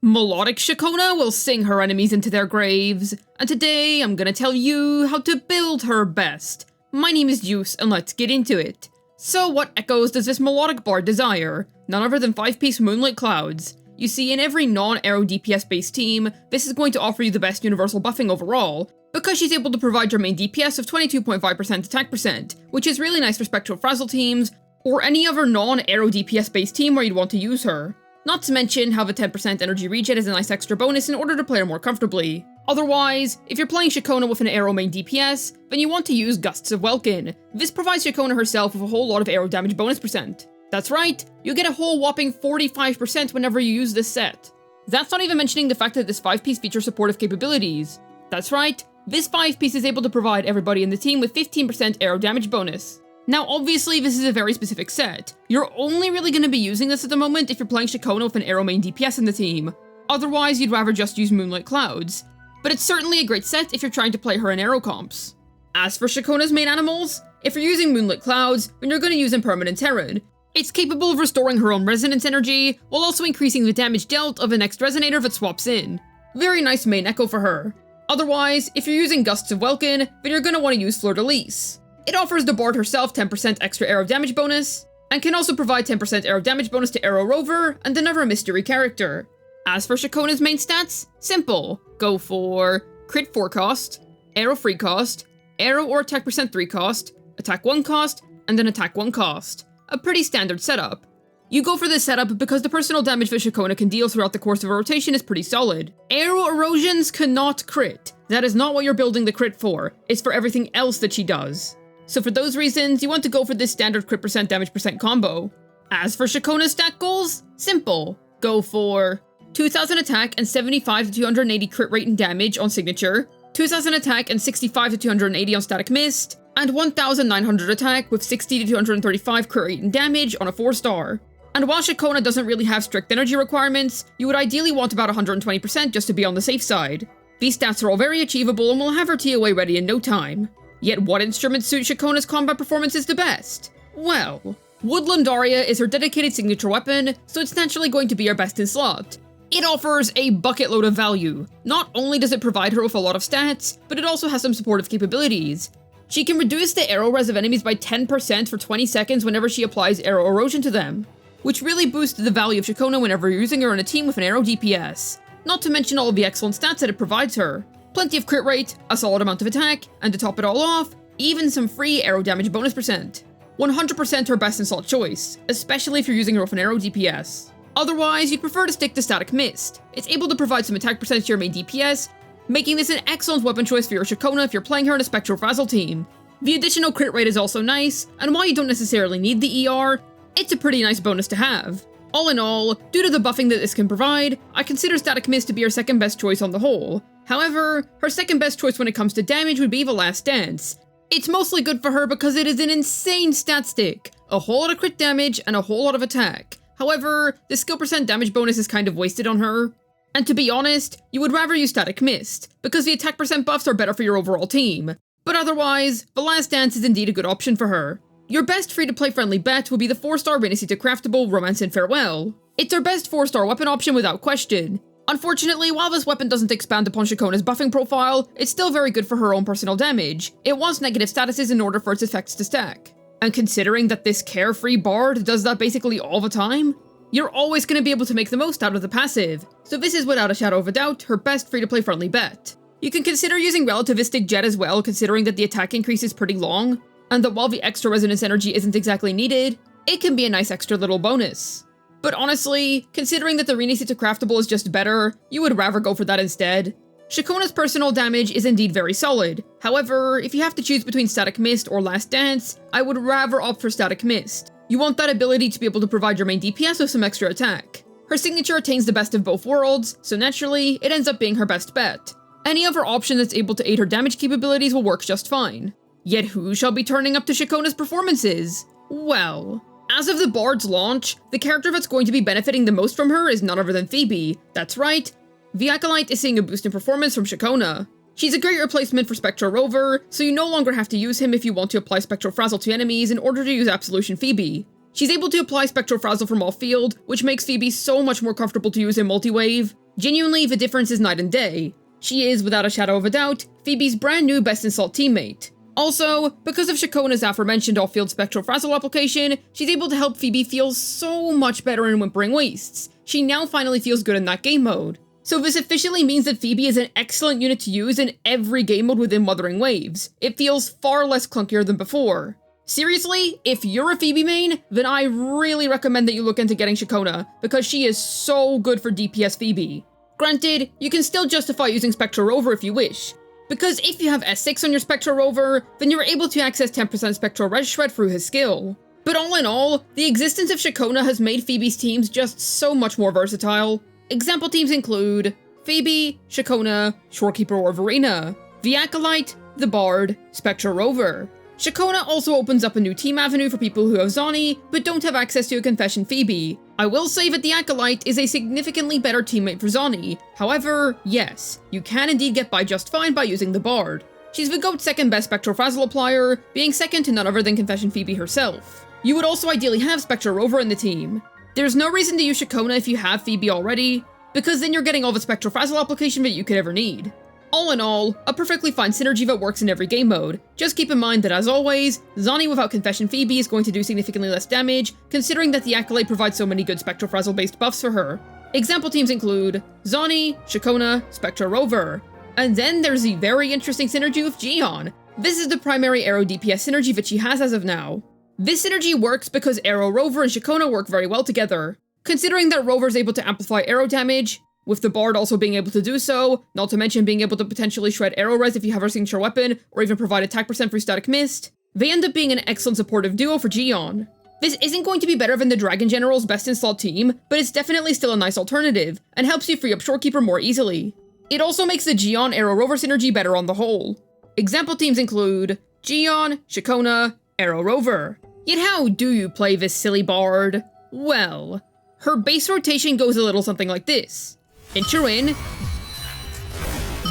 Melodic Ciaccona will sing her enemies into their graves, and today I'm gonna tell you how to build her best. My name is Juice, and let's get into it. So what echoes does this melodic bard desire? None other than 5-piece Moonlit Clouds. You see, in every non-aero DPS based team, this is going to offer you the best universal buffing overall, because she's able to provide your main DPS of 22.5% attack percent, which is really nice for Spectral Frazzle teams, or any other non-aero DPS based team where you'd want to use her. Not to mention how the 10% energy regen is a nice extra bonus in order to play her more comfortably. Otherwise, if you're playing Ciaccona with an aero main DPS, then you want to use Gusts of Welkin. This provides Ciaccona herself with a whole lot of aero damage bonus percent. That's right, you get a whole whopping 45% whenever you use this set. That's not even mentioning the fact that this 5-piece features supportive capabilities. That's right, this 5-piece is able to provide everybody in the team with 15% aero damage bonus. Now obviously this is a very specific set. You're only really going to be using this at the moment if you're playing Ciaccona with an aero main DPS in the team. Otherwise you'd rather just use Moonlit Clouds. But it's certainly a great set if you're trying to play her in aero comps. As for Ciaccona's main animals, if you're using Moonlit Clouds, then you're going to use Impermanent Terran. It's capable of restoring her own resonance energy, while also increasing the damage dealt of the next resonator that swaps in. Very nice main echo for her. Otherwise, if you're using Gusts of Welkin, then you're going to want to use Fleur-de-Lis. It offers the bard herself 10% extra aero damage bonus, and can also provide 10% aero damage bonus to Aero Rover and another mystery character. As for Ciaccona's main stats, simple. Go for crit 4 cost, aero 3 cost, aero or attack percent 3 cost, attack 1 cost, and then attack 1 cost. A pretty standard setup. You go for this setup because the personal damage that Ciaccona can deal throughout the course of a rotation is pretty solid. Aero erosions cannot crit. That is not what you're building the crit for, it's for everything else that she does. So for those reasons, you want to go for this standard crit percent damage percent combo. As for Ciaccona's stat goals, simple. Go for 2000 attack and 75 to 280 crit rate and damage on signature, 2000 attack and 65 to 280 on static mist, and 1900 attack with 60 to 235 crit rate and damage on a 4-star. And while Ciaccona doesn't really have strict energy requirements, you would ideally want about 120% just to be on the safe side. These stats are all very achievable and will have her TOA ready in no time. Yet what instruments suit Ciaccona's combat performances the best? Well, Woodland Aria is her dedicated signature weapon, so it's naturally going to be her best in slot. It offers a bucket load of value. Not only does it provide her with a lot of stats, but it also has some supportive capabilities. She can reduce the aero res of enemies by 10% for 20 seconds whenever she applies aero erosion to them, which really boosts the value of Ciaccona whenever you're using her in a team with an aero DPS. Not to mention all of the excellent stats that it provides her. Plenty of crit rate, a solid amount of attack, and to top it all off, even some free aero damage bonus percent. 100% her best in slot choice, especially if you're using her with an aero DPS. Otherwise, you'd prefer to stick to Static Mist. It's able to provide some attack percent to your main DPS, making this an excellent weapon choice for your Ciaccona if you're playing her in a Spectral Frazzle team. The additional crit rate is also nice, and while you don't necessarily need the ER, it's a pretty nice bonus to have. All in all, due to the buffing that this can provide, I consider Static Mist to be her second best choice on the whole. However, her second best choice when it comes to damage would be The Last Dance. It's mostly good for her because it is an insane stat stick, a whole lot of crit damage and a whole lot of attack. However, the skill percent damage bonus is kind of wasted on her. And to be honest, you would rather use Static Mist, because the attack percent buffs are better for your overall team. But otherwise, The Last Dance is indeed a good option for her. Your best free-to-play friendly bet would be the 4-star Renacita Craftable Romance and Farewell. It's our best 4-star weapon option without question. Unfortunately, while this weapon doesn't expand upon Ciaccona's buffing profile, it's still very good for her own personal damage. It wants negative statuses in order for its effects to stack. And considering that this carefree bard does that basically all the time, you're always going to be able to make the most out of the passive. So this is without a shadow of a doubt her best free-to-play friendly bet. You can consider using Relativistic Jet as well, considering that the attack increase is pretty long, and that while the extra resonance energy isn't exactly needed, it can be a nice extra little bonus. But honestly, considering that the Renacita Craftable is just better, you would rather go for that instead. Ciaccona's personal damage is indeed very solid. However, if you have to choose between Static Mist or Last Dance, I would rather opt for Static Mist. You want that ability to be able to provide your main DPS with some extra attack. Her signature attains the best of both worlds, so naturally, it ends up being her best bet. Any other option that's able to aid her damage capabilities will work just fine. Yet who shall be turning up to Ciaccona's performances? Well, as of the bard's launch, the character that's going to be benefiting the most from her is none other than Phoebe. That's right, the Acolyte is seeing a boost in performance from Ciaccona. She's a great replacement for Spectral Rover, so you no longer have to use him if you want to apply Spectral Frazzle to enemies in order to use Absolution Phoebe. She's able to apply Spectral Frazzle from off-field, which makes Phoebe so much more comfortable to use in multi-wave. Genuinely, the difference is night and day. She is, without a shadow of a doubt, Phoebe's brand new best in slot teammate. Also, because of Ciaccona's aforementioned off-field spectral frazzle application, she's able to help Phoebe feel so much better in Whimpering Wastes. She now finally feels good in that game mode. So this officially means that Phoebe is an excellent unit to use in every game mode within Wuthering Waves. It feels far less clunkier than before. Seriously, if you're a Phoebe main, then I really recommend that you look into getting Ciaccona, because she is so good for DPS Phoebe. Granted, you can still justify using Spectral Rover if you wish, because if you have S6 on your Spectral Rover, then you're able to access 10% Spectral Res Shred through his skill. But all in all, the existence of Ciaccona has made Phoebe's teams just so much more versatile. Example teams include Phoebe, Ciaccona, Shorekeeper or Verena, the Acolyte, the Bard, Spectral Rover. Ciaccona also opens up a new team avenue for people who have Zani, but don't have access to a Confession Phoebe. I will say that the Acolyte is a significantly better teammate for Zani. However, yes, you can indeed get by just fine by using the Bard. She's the GOAT's second best Spectral Frazzle applier, being second to none other than Confession Phoebe herself. You would also ideally have Spectral Rover in the team. There's no reason to use Ciaccona if you have Phoebe already, because then you're getting all the Spectral Frazzle application that you could ever need. All in all, a perfectly fine synergy that works in every game mode. Just keep in mind that as always, Zani without Confession Phoebe is going to do significantly less damage, considering that the Acolyte provides so many good Spectral Frazzle based buffs for her. Example teams include Zani, Ciaccona, Spectral Rover. And then there's the very interesting synergy with Gion. This is the primary Arrow DPS synergy that she has as of now. This synergy works because Arrow Rover and Ciaccona work very well together. Considering that Rover is able to amplify arrow damage, with the Bard also being able to do so, not to mention being able to potentially shred arrow res if you have her signature weapon, or even provide attack percent through Static Mist, they end up being an excellent supportive duo for Gion. This isn't going to be better than the Dragon General's best in slot team, but it's definitely still a nice alternative, and helps you free up Shorekeeper more easily. It also makes the Gion Arrow Rover synergy better on the whole. Example teams include Gion, Ciaccona, Arrow Rover. Yet how do you play this silly Bard? Well, her base rotation goes a little something like this. Intro in,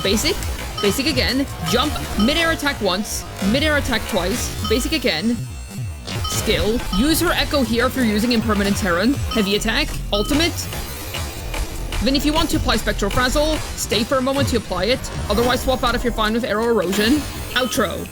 basic, basic again, jump, mid-air attack once, mid-air attack twice, basic again, skill, use her echo here if you're using Impermanent Terran, heavy attack, ultimate. Then if you want to apply Spectral Frazzle, stay for a moment to apply it, otherwise swap out if you're fine with Arrow Erosion, outro.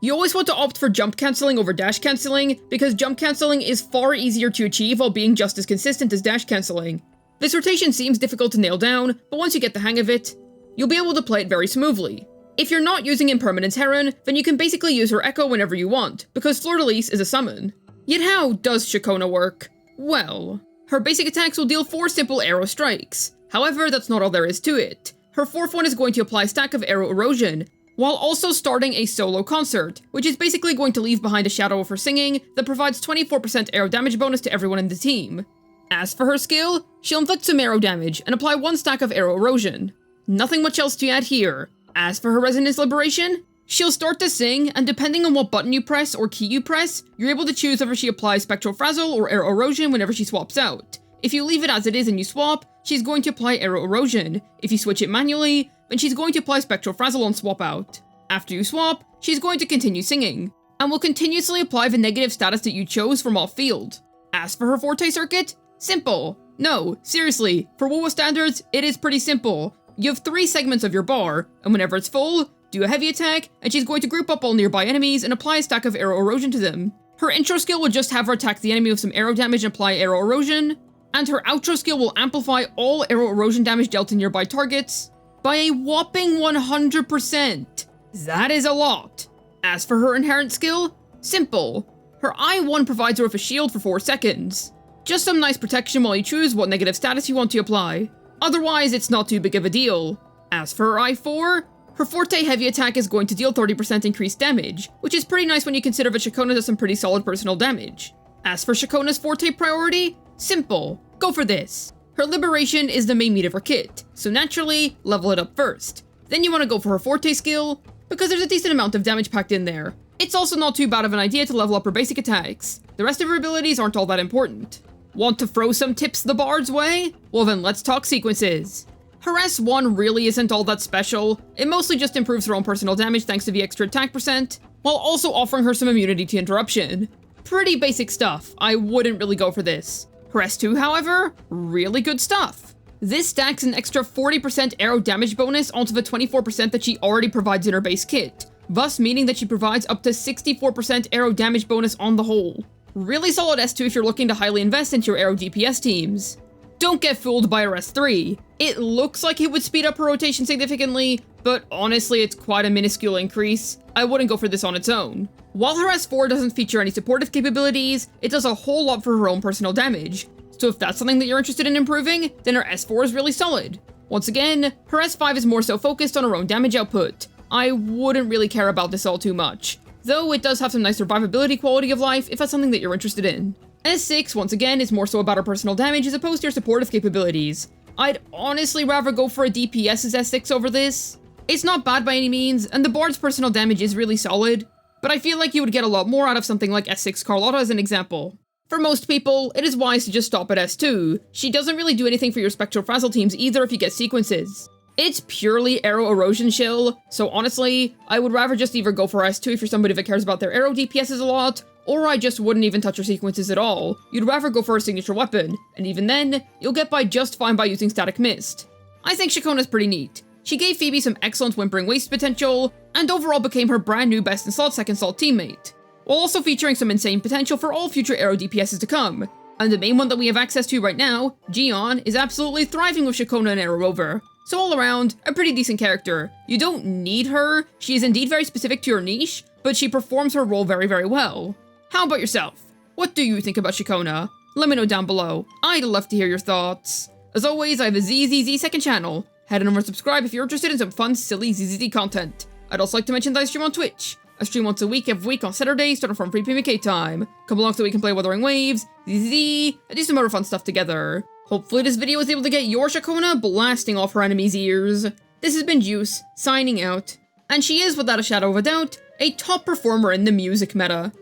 You always want to opt for jump cancelling over dash cancelling, because jump cancelling is far easier to achieve while being just as consistent as dash cancelling. This rotation seems difficult to nail down, but once you get the hang of it, you'll be able to play it very smoothly. If you're not using Impermanent Terran, then you can basically use her Echo whenever you want, because Fleur-de-Lis is a summon. Yet how does Ciaccona work? Well, her basic attacks will deal 4 simple arrow strikes. However, that's not all there is to it. Her fourth one is going to apply a stack of arrow erosion, while also starting a solo concert, which is basically going to leave behind a shadow of her singing that provides 24% arrow damage bonus to everyone in the team. As for her skill, she'll inflict some arrow damage and apply 1 stack of arrow erosion. Nothing much else to add here. As for her Resonance Liberation, she'll start to sing, and depending on what button you press or key you press, you're able to choose whether she applies Spectral Frazzle or Arrow Erosion whenever she swaps out. If you leave it as it is and you swap, she's going to apply Arrow Erosion. If you switch it manually, then she's going to apply Spectral Frazzle on swap out. After you swap, she's going to continue singing, and will continuously apply the negative status that you chose from off field. As for her Forte circuit, simple. No, seriously, for wuwa standards, it is pretty simple. You have 3 segments of your bar, and whenever it's full, do a heavy attack, and she's going to group up all nearby enemies and apply a stack of arrow erosion to them. Her intro skill will just have her attack the enemy with some arrow damage and apply arrow erosion, and her outro skill will amplify all arrow erosion damage dealt to nearby targets by a whopping 100%. That is a lot. As for her inherent skill, simple. Her I1 provides her with a shield for 4 seconds. Just some nice protection while you choose what negative status you want to apply. Otherwise, it's not too big of a deal. As for her I4, her Forte heavy attack is going to deal 30% increased damage, which is pretty nice when you consider that Ciaccona does some pretty solid personal damage. As for Ciaccona's Forte priority, simple. Go for this. Her Liberation is the main meat of her kit, so naturally, level it up first. Then you want to go for her Forte skill, because there's a decent amount of damage packed in there. It's also not too bad of an idea to level up her basic attacks. The rest of her abilities aren't all that important. Want to throw some tips the Bard's way? Well then let's talk sequences. Her S1 really isn't all that special. It mostly just improves her own personal damage thanks to the extra attack percent, while also offering her some immunity to interruption. Pretty basic stuff. I wouldn't really go for this. Her S2, however, really good stuff. This stacks an extra 40% arrow damage bonus onto the 24% that she already provides in her base kit, thus meaning that she provides up to 64% arrow damage bonus on the whole. Really solid S2 if you're looking to highly invest into your arrow DPS teams. Don't get fooled by her S3. It looks like it would speed up her rotation significantly, but honestly it's quite a minuscule increase. I wouldn't go for this on its own. While her S4 doesn't feature any supportive capabilities, it does a whole lot for her own personal damage. So if that's something that you're interested in improving, then her S4 is really solid. Once again, her S5 is more so focused on her own damage output. I wouldn't really care about this all too much, though it does have some nice survivability quality of life if that's something that you're interested in. S6, once again, is more so about her personal damage as opposed to her supportive capabilities. I'd honestly rather go for a DPS's S6 over this. It's not bad by any means, and the Bard's personal damage is really solid, but I feel like you would get a lot more out of something like S6 Carlotta as an example. For most people, it is wise to just stop at S2. She doesn't really do anything for your Spectral Frazzle teams either if you get sequences. It's purely arrow erosion shill, so honestly, I would rather just either go for S2 if you're somebody that cares about their arrow DPSs a lot, or I just wouldn't even touch her sequences at all. You'd rather go for her signature weapon, and even then, you'll get by just fine by using Static Mist. I think Ciaccona's pretty neat. She gave Phoebe some excellent Whimpering Waste potential, and overall became her brand new best in slot second slot teammate, while also featuring some insane potential for all future arrow DPSs to come. And the main one that we have access to right now, Gion, is absolutely thriving with Ciaccona and Arrow Rover. So all around, a pretty decent character. You don't need her, she is indeed very specific to your niche, but she performs her role very, very well. How about yourself? What do you think about Ciaccona? Let me know down below. I'd love to hear your thoughts. As always, I have a ZZZ second channel. Head on over and subscribe if you're interested in some fun, silly ZZZ content. I'd also like to mention that I stream on Twitch. I stream once a week, every week on Saturdays, starting from free PMK time. Come along so we can play Wuthering Waves, ZZZ, and do some other fun stuff together. Hopefully this video was able to get your Ciaccona blasting off her enemies' ears. This has been Juice, signing out. And she is, without a shadow of a doubt, a top performer in the music meta.